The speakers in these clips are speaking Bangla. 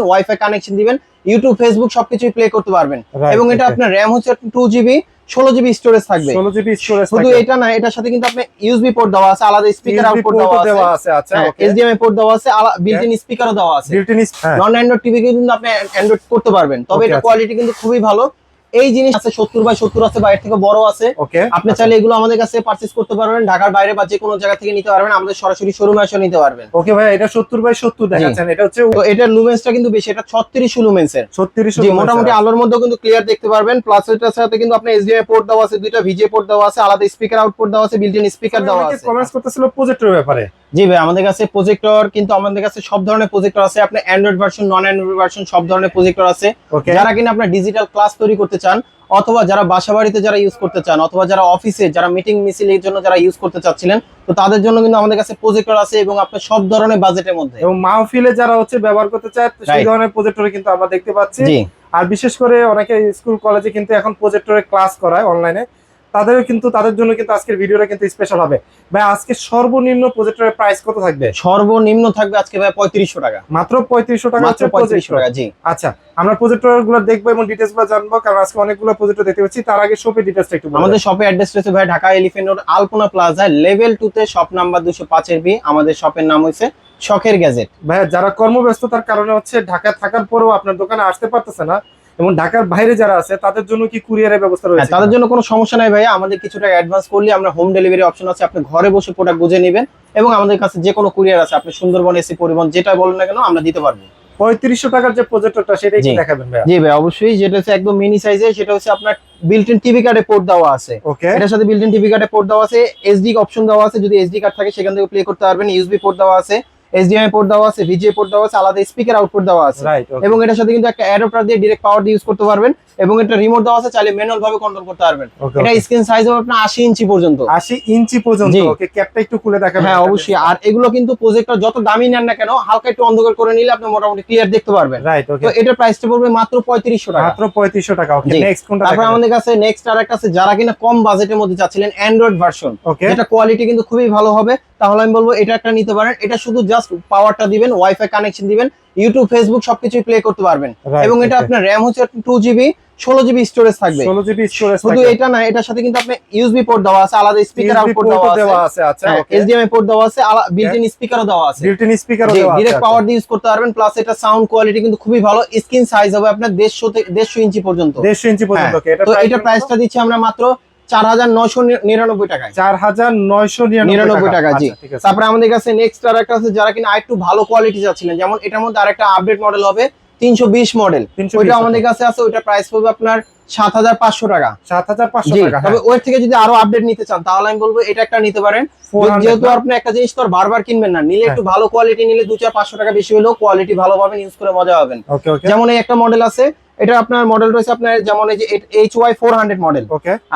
ওয়াইফাই কানেকশন দিবেন, ইউটিউব ফেসবুক সবকিছুই প্লে করতে পারবেন। এবং এটা আপনার র‍্যাম হচ্ছে 2GB 16GB স্টোরেজ থাকবে। 16GB স্টোরেজ শুধু এটা না, এটার সাথে কিন্তু আপনি ইউএসবি পোর্ট দেওয়া আছে, আলাদা স্পিকার আউটপুট দেওয়া আছে। আচ্ছা ওকে, এইচডিএমআই পোর্ট দেওয়া আছে, বিল্ট ইন স্পিকারও দেওয়া আছে। নন অ্যান্ড্রয়েড টিভি কিন্তু আপনি অ্যান্ড্রয়েড করতে পারবেন, তবে এটা কোয়ালিটি কিন্তু খুবই ভালো। এই জিনিস আছে 70/70 আছে, বা এর থেকে বড় আছে। আপনি চাইলে এগুলো আমাদের কাছে পারচেজ করতে পারবেন, ঢাকার বাইরে বা যে কোনো জায়গা থেকে নিতে পারবেন, আমাদের সরাসরি শোরুমে এসে নিতে পারবেন। ওকে ভাই, এটা 70/70 দেখাচ্ছেন, এটা হচ্ছে তো এটার লুমেন্সটা কিন্তু বেশি, এটা 36 লুমেন্সের। 36 জি, মোটামুটি আলোর মধ্যেও কিন্তু ক্লিয়ার দেখতে পারবেন। প্লাস এটার সাথে কিন্তু আপনি এইচডিএমআই পোর্ট দেওয়া আছে, দুইটা ভিজিএ পোর্ট দেওয়া আছে, আলাদা স্পিকার আউটপুট দেওয়া আছে, বিল্ট ইন স্পিকার দেওয়া আছে। কমেন্টস করতেছিল প্রজেক্টরের ব্যাপারে। জি ভাই, আমাদের কাছে প্রজেক্টর কিন্তু আমাদের কাছে সব ধরনের প্রজেক্টর আছে। আপনি অ্যান্ড্রয়েড ভার্সন, নন অ্যান্ড্রয়েড ভার্সন সব ধরনের প্রজেক্টর আছে। যারা কিনা আপনার ডিজিটাল ক্লাস তৈরি করতে চান, অথবা যারা বাসাবাড়িতে যারা ইউজ করতে চান, অথবা যারা অফিসে যারা মিটিং মিছিলের জন্য যারা ইউজ করতে চাচ্ছিলেন, তো তাদের জন্য কিন্তু আমাদের কাছে প্রজেক্টর আছে, এবং আপনার সব ধরনের বাজেটের মধ্যে। এবং মাহফিলে যারা হচ্ছে ব্যবহার করতে চায় সেই ধরনের প্রজেক্টর কিন্তু আমরা দেখতে পাচ্ছি। আর বিশেষ করে অনেকে স্কুল কলেজে কিন্তু এখন প্রজেক্টরে ক্লাস করায় অনলাইনে, তাদের জন্য কিন্তু আজকের ভিডিওটা কিন্তু স্পেশাল হবে। ভাই আজকে সর্বনিম্ন প্রজেক্টরের প্রাইস কত থাকবে? সর্বনিম্ন থাকবে আজকে ভাই 3500 টাকা। মাত্র 3500 টাকা, মাত্র 3500 টাকা। জি আচ্ছা, আমরা প্রজেক্টরগুলো দেখবো এবং ডিটেইলসগুলো জানবো, কারণ আজকে অনেকগুলো প্রজেক্টর দেখতে পাচ্ছি। তার আগে শপের ডিটেইলসটা একটু বলুন। আমাদের শপের অ্যাড্রেস রয়েছে ভাই ঢাকা এলিফ্যান্ট রোড আলপনা প্লাজা লেভেল 2 তে, শপ নাম্বার 205 এর বি। আমাদের শপের নাম হইছে শখের গ্যাজেট। ভাই যারা কর্মব্যস্ততার কারণে হচ্ছে ঢাকায় থাকার পরেও আপনার দোকানে আসতে পারতেছে না, এবং ঢাকার বাইরে যারা আছে তাদের জন্য কি কুরিয়ারের ব্যবস্থা রয়েছে? তাদের জন্য কোনো সমস্যা নাই ভাই, আমাদের কিছুটা অ্যাডভান্স করলে আমরা হোম ডেলিভারি অপশন আছে, আপনি ঘরে বসে প্রোডাক্ট বুঝে নেবেন, এবং আমাদের কাছে যে কোনো কুরিয়ার আছে, আপনি সুন্দরবন, এসি পরিবহন যেটা বলেন না কেন আমরা দিতে পারবো। 3500 টাকার যে প্রজেক্টরটা সেটা কি দেখাবেন ভাই? জি ভাই অবশ্যই, যেটা হচ্ছে একদম মিনি সাইজে, সেটা হচ্ছে আপনার বিল্ট ইন টিভি কার্ডে পোর্ট দেওয়া আছে। এটার সাথে বিল্ট ইন টিভি কার্ডে পোর্ট দেওয়া আছে, এসডি অপশন দেওয়া আছে, যদি এসডি কার্ড থাকে সেখান থেকে প্লে করতে পারবেন। ইউএসবি পোর্ট দেওয়া আছে, এইচডিএমআই পোর্ট দেওয়া আছে, ভিজিএ পোর্ট দেওয়া আছে, আলাদা স্পিকার আউটপুট দেওয়া আছে। এবং এটার সাথে কিন্তু একটা অ্যাডাপ্টার দিয়ে ডাইরেক্ট পাওয়ার দিয়ে ইউজ করতে পারবেন, এবং এটা রিমোট দেওয়া আছে, চাইলে ম্যানুয়াল ভাবে কন্ট্রোল করতে পারবেন। এটা স্ক্রিন সাইজ হবে আপনার 80 ইঞ্চি পর্যন্ত। 80 ইঞ্চি পর্যন্ত। ওকে, ক্যাপটা একটু খুলে দেখাবেন? হ্যাঁ অবশ্যই। আর এগুলো কিন্তু প্রজেক্টর যত দামি নেন না কেন, হালকা একটু অন্ধকার করে নিলে আপনি মোটামুটি ক্লিয়ার দেখতে পারবেন। তো এটার প্রাইসটা পড়বে মাত্র 3500 টাকা। মাত্র 3500 টাকা। ওকে, নেক্সট কোনটা? তারপর আমাদের কাছে নেক্সট আরেকটা আছে, যারা কিনা কম বাজেটের মধ্যে চাচ্ছিলেন অ্যান্ড্রয়েড ভার্সন, যেটা কোয়ালিটি কিন্তু খুবই ভালো হবে, তাহলে আমি বলবো এটা একটা নিতে পারেন। এটা শুধু জাস্ট পাওয়ারটা দিবেন, ওয়াইফাই কানেকশন দিবেন, ইউটিউব ফেসবুক সবকিছুই প্লে করতে পারবেন। এবং এটা আপনার র‍্যাম হচ্ছে 2GB 16GB স্টোরেজ থাকবে। 16GB storage. শুধু এটা না, এটার সাথে কিন্তু আপনি ইউএসবি পোর্ট দেওয়া আছে, আলাদা স্পিকার আউটপুট দেওয়া আছে। আচ্ছা, এইচডিএমআই পোর্ট দেওয়া আছে, বিল্ট ইন স্পিকারও দেওয়া আছে। ডাইরেক্ট পাওয়ার দিয়ে ইউজ করতে পারবেন। প্লাস এটা সাউন্ড কোয়ালিটি কিন্তু খুবই ভালো। স্ক্রিন সাইজ হবে আপনার 150 ইঞ্চি পর্যন্ত। 150 ইঞ্চি পর্যন্ত। তো এটা প্রাইসটা দিচ্ছি আমরা মাত্র 4999 টাকায়। 4999 টাকা। জি। তারপরে আমাদের কাছে নেক্সট আরেকটা আছে, যারা কিনা আরেকটু ভালো কোয়ালিটি চাচ্ছিলেন, যেমন এটার মধ্যে আরেকটা আপডেট মডেল হবে 320 মডেল, ওইটা আমাদের কাছে আছে। ওইটা প্রাইস পড়বে আপনার 7500 টাকা। 7500 টাকা। তবে ওর থেকে যদি আরো আপডেট নিতে চান, তাহলে আমি বলবো এটা একটা নিতে পারেন। যেহেতু আপনি একটা জিনিস তো বারবার কিনবেন না, নিলে একটু ভালো কোয়ালিটি নিলে 2-4-500 টাকা বেশি হলেও কোয়ালিটি ভালো পাবেন, ইউজ করে মজা পাবেন। যেমন এই একটা মডেল আছে, এটা আপনার মডেল রয়েছে আপনার যেমন এই যে HY400 মডেল।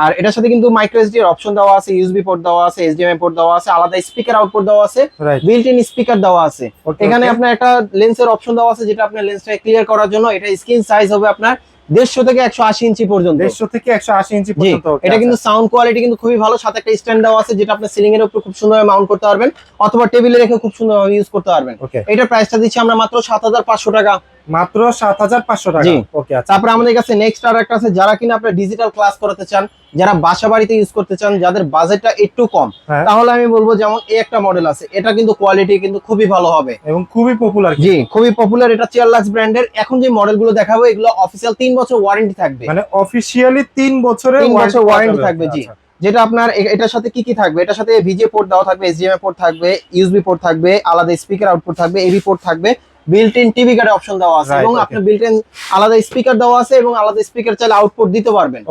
আর এটার সাথে কিন্তু মাইক্রো এসডি এর অপশন দেওয়া আছে, ইউএসবি পোর্ট দেওয়া আছে, এইচডিএমআই পোর্ট দেওয়া আছে, আলাদা স্পিকার আউটপুট দেওয়া আছে, বিল্ট ইন স্পিকার দেওয়া আছে। এখানে আপনার একটা লেন্সের অপশন দেওয়া আছে, যেটা আপনার লেন্সটা ক্লিয়ার করার জন্য। এটা স্ক্রিন সাইজ হবে আপনার 150 থেকে 180 ইঞ্চি পর্যন্ত। 150 থেকে 180 ইঞ্চি পর্যন্ত। এটা কিন্তু সাউন্ড কোয়ালিটি কিন্তু খুবই ভালো। সাথে একটা স্ট্যান্ড দেওয়া আছে, যেটা আপনি সিলিং এর উপর খুব সুন্দরভাবে মাউন্ট করতে পারবেন, অথবা টেবিলে রেখে খুব সুন্দরভাবে ইউজ করতে পারবেন। এটার প্রাইসটা দিচ্ছি আমরা মাত্র 7500 টাকা। মাত্র 7500 টাকা। ওকে, আচ্ছা। তারপর আমাদের কাছে নেক্সট আরেকটা আছে, যারা কিনা আপনি ডিজিটাল ক্লাস করাতে চান, যারা বাসা বাড়িতে ইউজ করতে চান, যাদের বাজেটটা একটু কম, তাহলে আমি বলবো যেমন এই একটা মডেল আছে, এটা কিন্তু কোয়ালিটি কিন্তু খুবই ভালো হবে এবং খুবই পপুলার। জি, খুবই পপুলার। এটা চেয়ারলাক্স ব্র্যান্ডের। এখন যে মডেলগুলো দেখাবো, এগুলো অফিশিয়াল 3 বছর ওয়ারেন্টি থাকবে। মানে অফিশিয়ালি 3 বছরের ওয়ারেন্টি থাকবে। জি। যেটা আপনার এটার সাথে কি কি থাকবে, এটার সাথে ভিজিএ পোর্ট দেওয়া থাকবে, এইচডিএমআই পোর্ট থাকবে, ইউএসবি পোর্ট থাকবে, আলাদা স্পিকার আউটপুট থাকবে, এবি পোর্ট থাকবে, built in TV card option দেওয়া আছে, এবং আপনার বিল্ট ইন আলাদা স্পিকার দেওয়া আছে, এবং আলাদা স্পিকার চাইলে আউটপুট দিতে পারবেন,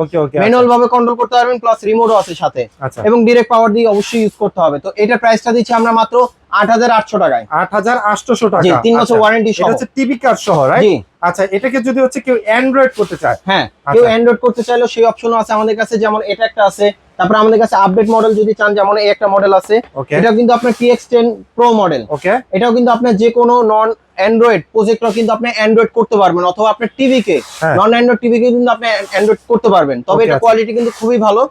ম্যানুয়াল ভাবে কন্ট্রোল করতে পারবেন, প্লাস রিমোটও আছে সাথে, এবং ডাইরেক্ট পাওয়ার দিয়ে অবশ্যই ইউজ করতে হবে। তো এটার প্রাইসটা দিচ্ছি আমরা মাত্র 8800 টাকায়। 8800 টাকা। জি, 3 বছর ওয়ারেন্টি সহ। এটা হচ্ছে টিভি কার্ড সহ, রাইট? জি। আচ্ছা, এটাকে যদি হচ্ছে কেউ অ্যান্ড্রয়েড করতে চায়, হ্যাঁ, কেউ অ্যান্ড্রয়েড করতে চাইলেও সেই অপশনও আছে আমাদের কাছে। যেমন এটা একটা আছে। তারপর আমাদের কাছে আপডেট মডেল যদি চান, যেমন এই একটা মডেল আছে, এটা কিন্তু আপনার TX10 Pro মডেল। এটাও কিন্তু আপনার যে কোনো নন অ্যান্ড্রয়েড প্রজেক্টর কিন্তু আপনি অ্যান্ড্রয়েড করতে পারবেন, অথবা আপনার টিভি কে নন অ্যান্ড্রয়েড টিভি কে কিন্তু আপনি অ্যান্ড্রয়েড করতে পারবেন। তবে এটা কোয়ালিটি কিন্তু খুবই ভালো।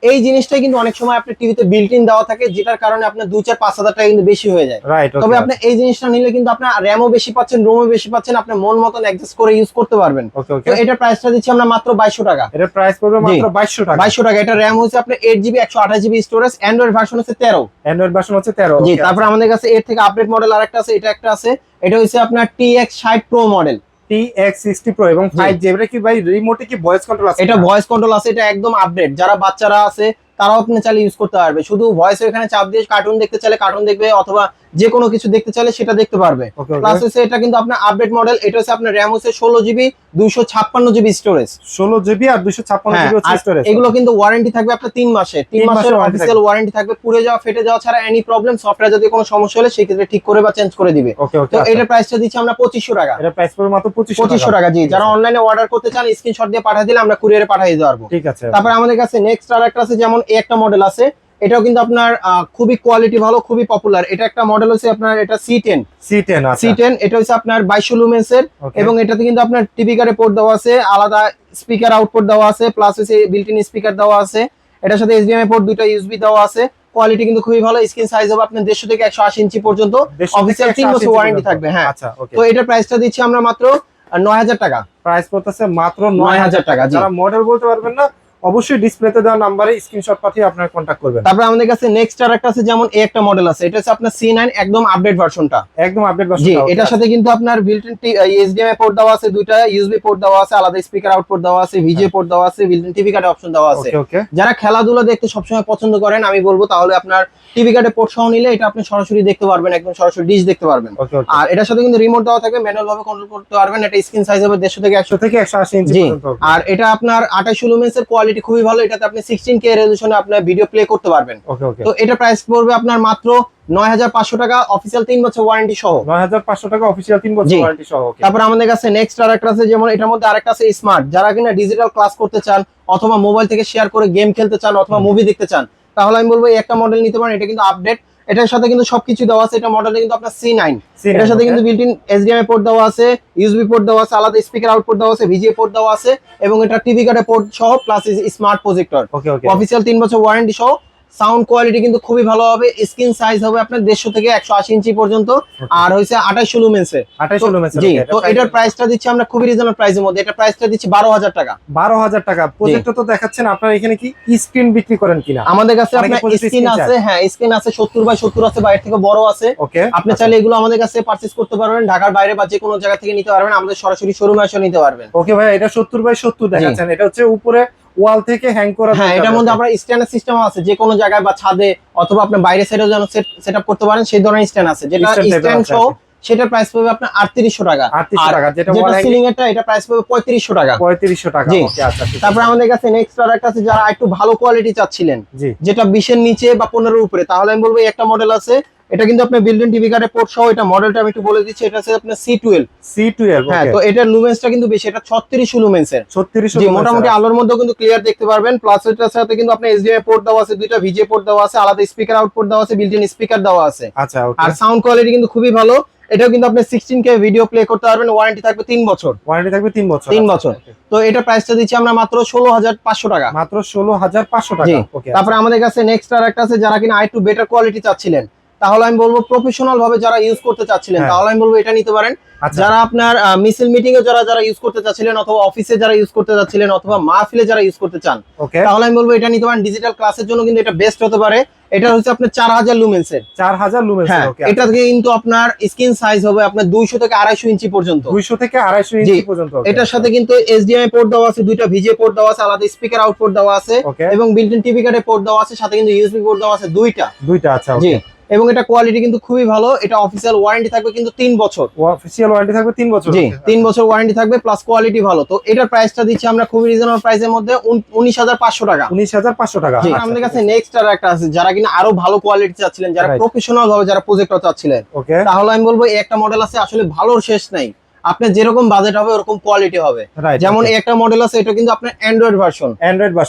এই জিনিসটাই কিন্তু অনেক সময় আপনার টিভিতে বিল্ট ইন দেওয়া থাকে, যেটার কারণে আপনার 2-4-5 হাজার টাকা কিন্তু বেশি হয়ে যায়। রাইট, তবে আপনি এই জিনিসটা নিলে কিন্তু আপনার র‍্যামও বেশি পাচ্ছেন, রোমও বেশি পাচ্ছেন, আপনি মন মতন অ্যাডজাস্ট করে ইউজ করতে পারবেন। ওকে ওকে। তো এটা প্রাইসটা দিচ্ছি আমরা মাত্র 2200 টাকা। এটা প্রাইস পড়বে মাত্র 2200 টাকা। 2200 টাকা। এটা র‍্যাম হচ্ছে আপনার 8GB 128GB storage, Android version হচ্ছে 13। অ্যান্ড্রয়েড ভার্সন হচ্ছে 13। জি, তারপর আমাদের কাছে এর থেকে আপডেট মডেল আরেকটা আছে, এটা একটা আছে, এটা হচ্ছে আপনার TX60 Pro model. TX60 Pro এবং 5G। এটা কি ভাই রিমোটে কি ভয়েস কন্ট্রোল আছে? এটা ভয়েস কন্ট্রোল আছে, এটা একদম আপডেট। যারা বাচ্চারা আছে তারাও আপনি চাইলে ইউজ করতে পারবে, শুধু ভয়েস এখানে চাপ দিয়ে কার্টুন দেখতে চাইলে কার্টুন দেখবে, অথবা যে কোনো কিছু দেখতে চাইলে সেটা দেখতে পারবে। প্লাস হচ্ছে এটা কিন্তু আপনার আপডেট মডেল। এটা হচ্ছে আপনার র‍্যাম হচ্ছে 16GB 256GB স্টোরেজ। 16GB আর 256GB হচ্ছে স্টোরেজ। এগুলো কিন্তু ওয়ারেন্টি থাকবে আপনার 3 মাসের। 3 মাসের অফিশিয়াল ওয়ারেন্টি থাকবে। পুড়ে যাওয়া, ফেটে যাওয়া ছাড়া এনি প্রবলেম, সফটওয়্যার যদি কোনো সমস্যা হলে সেই ক্ষেত্রে ঠিক করে বা চেঞ্জ করে দিবে। তো এটার প্রাইসটা দিচ্ছি আমরা 2500 টাকা। এটা প্রাইস পড়বে মাত্র 2500 টাকা। জি, যারা অনলাইনে অর্ডার করতে চান স্ক্রিনশট দিয়ে পাঠিয়ে দিলে আমরা কুরিয়ারে পাঠিয়ে দিতে পারবো। ঠিক আছে। তারপর আমাদের কাছে নেক্সট আরেকটা আছে, যেমন এই একটা মডেল আছে, এটাও কিন্তু আপনার খুবই কোয়ালিটি ভালো, খুবই পপুলার। এটা একটা মডেল হচ্ছে আপনার এটা C10। C10 এটা হচ্ছে আপনার 2200 লুমেন্স এর, এবং এটাতে কিন্তু আপনার টিভি কার্ডে পোর্ট দেওয়া আছে, আলাদা স্পিকার আউটপুট দেওয়া আছে, প্লাস হচ্ছে বিল্ট ইন স্পিকার দেওয়া আছে। এটার সাথে HDMI পোর্ট, দুটো USB দেওয়া আছে। কোয়ালিটি কিন্তু খুবই ভালো। স্ক্রিন সাইজ হবে আপনার 150 থেকে 180 ইঞ্চি পর্যন্ত। অফিশিয়াল 3 বছর ওয়ারেন্টি থাকবে। হ্যাঁ, তো এটার প্রাইসটা দিচ্ছি আমরা মাত্র 9000 টাকা। প্রাইস পড়তেছে মাত্র 9000 টাকা। যারা মডেল বলতে পারবেন না অবশ্যই ডিসপ্লেতে দেওয়া নাম্বারে স্ক্রিনশট পাঠিয়ে আপনারা কন্টাক্ট করবেন। তারপর আমাদের কাছে নেক্সট আরেকটা আছে, যেমন এই একটা মডেল আছে, এটা হচ্ছে আপনার C9 একদম আপডেট ভার্সনটা। একদম আপডেট ভার্সন। জি, এটার সাথে কিন্তু আপনার বিল্ট-ইন HDMI পোর্ট দেওয়া আছে, দুইটা USB পোর্ট দেওয়া আছে, আলাদা স্পিকার আউটপুট দেওয়া আছে, VGA পোর্ট দেওয়া আছে, বিল্ট-ইন টিভি কার্ডে অপশন দেওয়া আছে। যারা খেলাধুলা দেখতে সবসময় পছন্দ করেন আমি বলবো তাহলে আপনার টিভি কার্ডে পোর্ট সহ নিলে এটা আপনি সরাসরি দেখতে পারবেন, একদম সরাসরি ডিশ দেখতে পারবেন। আর এটার সাথে কিন্তু রিমোট দেওয়া থাকবে, ম্যানুয়াল ভাবে কন্ট্রোল করতে পারবেন। এটা স্ক্রিন সাইজ হবে 150 থেকে 180 ইঞ্চি পর্যন্ত। আর এটা আপনার 28 লুমেন্স এর, কোয়ালিটি খুবই ভালো। এটাতে আপনি 16K রেজোলিউশনে আপনার ভিডিও প্লে করতে পারবেন। তো এটা প্রাইস পড়বে আপনার মাত্র 9500 টাকা, অফিশিয়াল 3 বছর ওয়ারেন্টি সহ। 9500 টাকা অফিশিয়াল 3 বছর ওয়ারেন্টি সহ। তারপর আমাদের কাছে নেক্সট আরেকটা আছে, যেমন এটার মধ্যে আরেকটা আছে স্মার্ট। যারা কিনা ডিজিটাল ক্লাস করতে চান, অথবা মোবাইল থেকে শেয়ার করে গেম খেলতে চান, অথবা মুভি দেখতে চান, তাহলে আমি বলবো এই একটা মডেল নিতে পারেন। এটা কিন্তু আপডেট, এটার সাথে কিন্তু সবকিছু দেওয়া আছে। এটা মডেলটা কিন্তু আপনার C9। এটার সাথে কিন্তু বিল্ট ইন HDMI পোর্ট দেওয়া আছে, USB পোর্ট দেওয়া আছে, আলাদা স্পিকার আউটপুট দেওয়া আছে, VGA পোর্ট দেওয়া আছে, এবং এটা টিভি কার্ডে পোর্ট সহ, প্লাস স্মার্ট প্রজেক্টর। অফিশিয়াল 3 বছর ওয়ারেন্টি সহ। সাউন্ড কোয়ালিটি কিন্তু খুবই ভালো হবে। স্ক্রিন সাইজ হবে আপনার 150 থেকে 180 ইঞ্চি পর্যন্ত। আর হইছে 28 লুমেন্স এর। জি, তো এটার প্রাইসটা দিচ্ছি আমরা খুবই রিজনেবল প্রাইসের মধ্যে। এটা প্রাইসটা দিচ্ছি 12000 টাকা। 12000 টাকা। প্রজেক্টর তো দেখাচ্ছেন, আপনারা এখানে কি স্ক্রিন বিক্রি করেন কিনা? আমাদের কাছে আপনার স্ক্রিন আছে। হ্যাঁ, স্ক্রিন আছে 70x70 আছে, বাইরে থেকে বড় আছে। আপনি চাইলে এগুলো আমাদের কাছে পারচেজ করতে পারবেন, ঢাকার বাইরে বা যে কোনো জায়গা থেকে নিতে পারবেন। আমাদের সরাসরি শোরুমে এসে নিতে পারবেন। ওকে ভাই, এটা 70x70 দেখাচ্ছেন। এটা হচ্ছে উপরে ওয়াল থেকে হ্যাং করা। হ্যাঁ, এটার মধ্যে আপনার স্ট্যান্ডার্ড সিস্টেম আছে, যে কোনো জায়গায় বা ছাদে অথবা আপনি বাইরে সাইডেও যেন সেটআপ করতে পারেন, সেই ধরনের স্ট্যান্ড আছে। যেটা স্ট্যান্ড সহ সেটার প্রাইস পাবে আপনার 3800 টাকা। 3800 টাকা। যেটা সিলিং এরটা, এটা প্রাইস পাবে 3500 টাকা। 3500 টাকা। ওকে, আচ্ছা। তারপর আমাদের কাছে নেক্সট আরেকটা আছে, যারা একটু ভালো কোয়ালিটি চাচ্ছিলেন, যেটা 20 এর নিচে বা 15 এর উপরে, তাহলে আমি বলবো একটা মডেল আছে। এটা কিন্তু আপনার বিল্ট-ইন টিভি কার্ডে পোর্ট সহ। এটা মডেলটা আমি একটু বলে দিচ্ছি, এটা হচ্ছে আপনার C12। হ্যাঁ, তো এটার লুমেন্সটা কিন্তু বেশি, এটা 36 লুমেন্স এর। 36 জি, মোটামুটি আলোর মধ্যে কিন্তু ক্লিয়ার দেখতে পারবেন। প্লাস এটার সাথে কিন্তু আপনার HDMI পোর্ট দেওয়া আছে, দুইটা VGA পোর্ট দেওয়া আছে, আলাদা স্পিকার আউটপুট দেওয়া আছে, বিল্ট-ইন স্পিকার দেওয়া আছে। আচ্ছা, ওকে। আর সাউন্ড কোয়ালিটি কিন্তু খুবই ভালো। এটাও কিন্তু আপনি 16K ভিডিও প্লে করতে পারবেন। ওয়ারেন্টি থাকবে 3 বছর। 3 বছর। তো এটা প্রাইসটা দিচ্ছি আমরা মাত্র 16500 টাকা। মাত্র 16500 টাকা। ওকে। তারপর আমাদের কাছে নেক্সট আরেকটা আছে, যারা কিনা আরেকটু বেটার কোয়ালিটি চাচ্ছিলেন, তাহলে আমি বলবো প্রফেশনাল ভাবে যারা ইউজ করতে চাচ্ছিলেন, তাহলে আমি বলবো এটা নিতে পারেন। যারা আপনার মিছিল মিটিং এ যারা ইউজ করতে চাচ্ছিলেন, অথবা অফিসে যারা ইউজ করতে চাচ্ছিলেন, অথবা মাহফিলে যারা ইউজ করতে চান, তাহলে আমি বলবো এটা নিতে পারেন। ডিজিটাল ক্লাসের জন্য কিন্তু এটা বেস্ট হতে পারে। এটা হচ্ছে আপনার 4000 লুমেন্স এর। 4000 লুমেন্স এর। ওকে। এটা থেকে কিন্তু আপনার স্ক্রিন সাইজ হবে আপনার 200 থেকে 250 ইঞ্চি পর্যন্ত। 200 থেকে 250 ইঞ্চি পর্যন্ত। এটার সাথে কিন্তু HDMI পোর্ট দেওয়া আছে, দুইটা VGA পোর্ট দেওয়া আছে, আলাদা স্পিকার আউটপুট দেওয়া আছে, এবং বিল্ট-ইন টিভি কার্ডে পোর্ট দেওয়া আছে, সাথে কিন্তু USB পোর্ট দেওয়া আছে দুইটা। আচ্ছা, ওকে। এবং এটা কোয়ালিটি কিন্তু খুবই ভালো। এটা অফিশিয়াল ওয়ারেন্টি থাকবে কিন্তু 3 বছর। অফিশিয়াল ওয়ারেন্টি থাকবে 3 বছর। জি, 3 বছর ওয়ারেন্টি থাকবে, প্লাস কোয়ালিটি ভালো। তো এটার প্রাইসটা দিচ্ছি আমরা খুবই রিজনেবল প্রাইসের মধ্যে, 19500 টাকা। 19500 টাকা। আমাদের কাছে নেক্সট আর একটা আছে, যারা কিনা আরো ভালো কোয়ালিটি চাচ্ছিলেন, যারা প্রফেশনাল ভাবে যারা প্রজেক্টর চাচ্ছিলেন, তাহলে আমি বলবো এই একটা মডেল আছে, আসলে ভালোর শেষ নাই। আপনার যেরকম বাজেট হবে ওরকম কোয়ালিটি হবে। যেমন এই একটা মডেল আছে, এটা কিন্তু আপনার অ্যান্ড্রয়েড ভার্সন।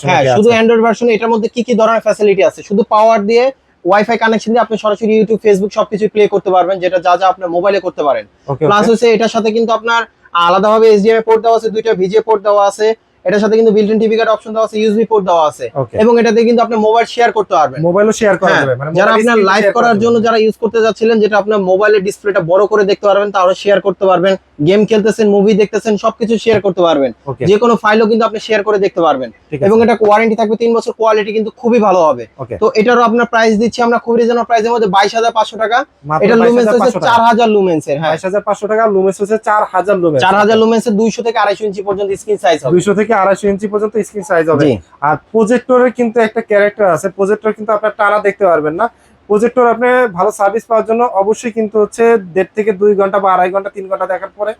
হ্যাঁ, শুধু অ্যান্ড্রয়েড ভার্সন। এটার মধ্যে কি কি ধরনের ফ্যাসিলিটি আছে, শুধু পাওয়ার দিয়ে, ওয়াইফাই কানেকশন দিয়ে আপনি সরাসরি ইউটিউব, ফেসবুক সবকিছু প্লে করতে পারবেন, যেটা যা আপনার মোবাইলে করতে পারেন। প্লাস হচ্ছে এটার সাথে কিন্তু আপনার আলাদাভাবে HDMI পোর্ট দেওয়া আছে, দুইটা VGA পোর্ট দেওয়া আছে। এটার সাথে কিন্তু built in TV card option দেওয়া আছে, ইউএসবি পোর্ট দেওয়া আছে, এবং এটাতে কিন্তু আপনি মোবাইল শেয়ার করতে পারবেন, মোবাইলও শেয়ার করা যাবে, মানে যারা আপনার লাইভ করার জন্য যারা ইউজ করতে যাচ্ছিলেন, যেটা আপনার মোবাইলের ডিসপ্লেটা বড় করে দেখতে পারবেন, তাহলে শেয়ার করতে পারবেন, গেম খেলতেছেন, মুভি দেখতেছেন, সবকিছু শেয়ার করতে পারবেন, যে কোনো ফাইলও কিন্তু আপনি শেয়ার করে দেখতে পারবেন, এবং এটা ওয়ারেন্টি থাকবে 3 বছর, কোয়ালিটি কিন্তু খুবই ভালো হবে। তো এটারও আপনার প্রাইস দিচ্ছি আমরা খুবই রিজনেবল প্রাইসের মধ্যে 22,500 টাকা। এটা লুমেন্স হচ্ছে 4000 লুমেন্স এর, হ্যাঁ 22,500 টাকা, লুমেন্স হচ্ছে 4000 লুমেন্স, 4000 লুমেন্স এর 200 থেকে 250 ইঞ্চি পর্যন্ত স্ক্রিন সাইজ হবে, 200 থেকে 250 ইঞ্চি পর্যন্ত স্ক্রিন সাইজ হবে। আর প্রজেক্টরের কিন্তু একটা ক্যারেক্টার আছে, প্রজেক্টর কিন্তু আপনার টানা দেখতে পারবেন না, প্রজেক্টর আপনি ভালো সার্ভিস পাওয়ার জন্য অবশ্যই কিন্তু হচ্ছে 1.5 থেকে 2 ঘন্টা বা 2.5 ঘন্টা 3 ঘন্টা দেখার পরে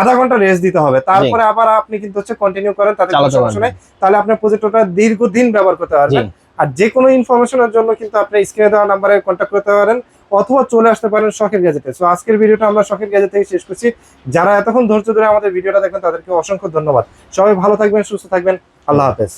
আধা ঘন্টা রেস্ট দিতে হবে, তারপরে আবার আপনি কিন্তু হচ্ছে কন্টিনিউ করেন, তাতে কোনো সমস্যা নেই, তাহলে আপনার প্রজেক্টরটা দীর্ঘদিন ব্যবহার করতে পারবেন। আর যে কোনো ইনফরমেশনের জন্য কিন্তু আপনি স্ক্রিনে দেওয়া নাম্বারে কন্ট্যাক্ট করতে পারেন, অথবা চলে আসতে পারেন শখের গ্যাজেটে। সো আজকের ভিডিওটা আমরা শখের গ্যাজেট থেকে শেষ করছি। যারা এতক্ষণ ধৈর্য ধরে আমাদের ভিডিওটা দেখেন তাদেরকে অসংখ্য ধন্যবাদ। সবাই ভালো থাকবেন, সুস্থ থাকবেন, আল্লাহ হাফেজ।